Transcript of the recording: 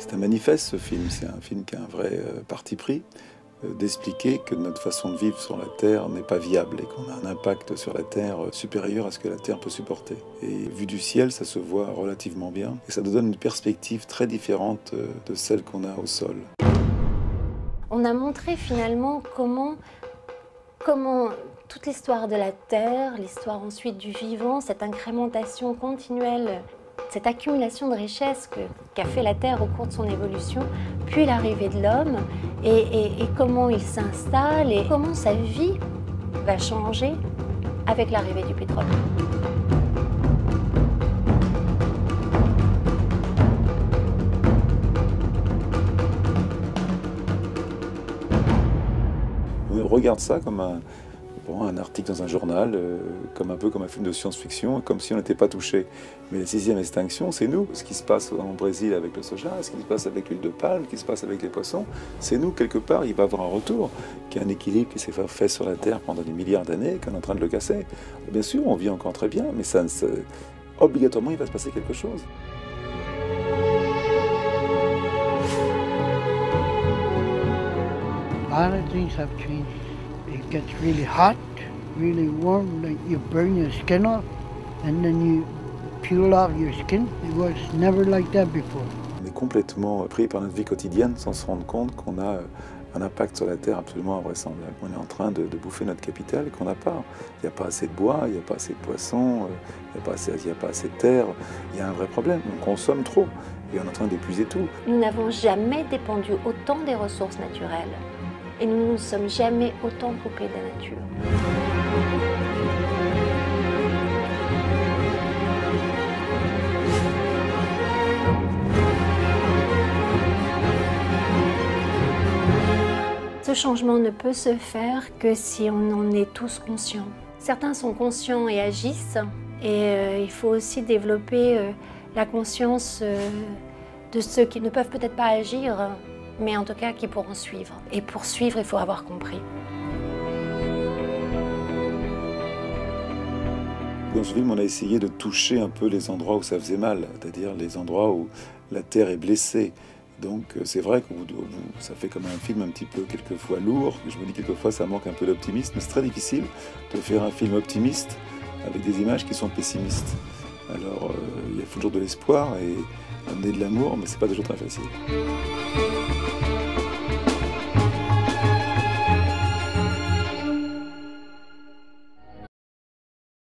C'est un manifeste ce film, c'est un film qui a un vrai parti pris d'expliquer que notre façon de vivre sur la Terre n'est pas viable et qu'on a un impact sur la Terre supérieur à ce que la Terre peut supporter. Et vu du ciel, ça se voit relativement bien et ça nous donne une perspective très différente de celle qu'on a au sol. On a montré finalement comment toute l'histoire de la Terre, l'histoire ensuite du vivant, cette incrémentation continuelle, cette accumulation de richesses qu'a fait la Terre au cours de son évolution, puis l'arrivée de l'homme, et comment il s'installe, et comment sa vie va changer avec l'arrivée du pétrole. On regarde ça comme un article dans un journal, un peu comme un film de science-fiction, comme si on n'était pas touché. Mais la sixième extinction, c'est nous. Ce qui se passe au Brésil avec le soja, ce qui se passe avec l'huile de palme, ce qui se passe avec les poissons, c'est nous, quelque part. Il va y avoir un retour, qu'il y a un équilibre qui s'est fait sur la Terre pendant des milliards d'années, qu'on est en train de le casser. Bien sûr, on vit encore très bien, mais obligatoirement, il va se passer quelque chose. A lot of things have changed. It gets really hot, really warm, like you burn your skin off, and then you peel off your skin. It was never like that before. On est complètement pris par notre vie quotidienne sans se rendre compte qu'on a un impact sur la Terre absolument invraisemblable. On est en train de bouffer notre capital qu'on n'a pas. Il n'y a pas assez de bois, il n'y a pas assez de poissons, il n'y a pas assez de terre. Il y a un vrai problème, on consomme trop et on est en train d'épuiser tout. Nous n'avons jamais dépendu autant des ressources naturelles. Et nous ne nous sommes jamais autant coupés de la nature. Ce changement ne peut se faire que si on en est tous conscients. Certains sont conscients et agissent, et il faut aussi développer la conscience de ceux qui ne peuvent peut-être pas agir, mais en tout cas qui pourront suivre. Et pour suivre, il faut avoir compris. Dans ce film, on a essayé de toucher un peu les endroits où ça faisait mal, c'est-à-dire les endroits où la Terre est blessée. Donc c'est vrai que ça fait comme un film un petit peu quelquefois lourd. Je me dis quelquefois ça manque un peu d'optimisme. C'est très difficile de faire un film optimiste avec des images qui sont pessimistes. Alors il y a toujours de l'espoir et amener de l'amour, mais c'est pas toujours très facile.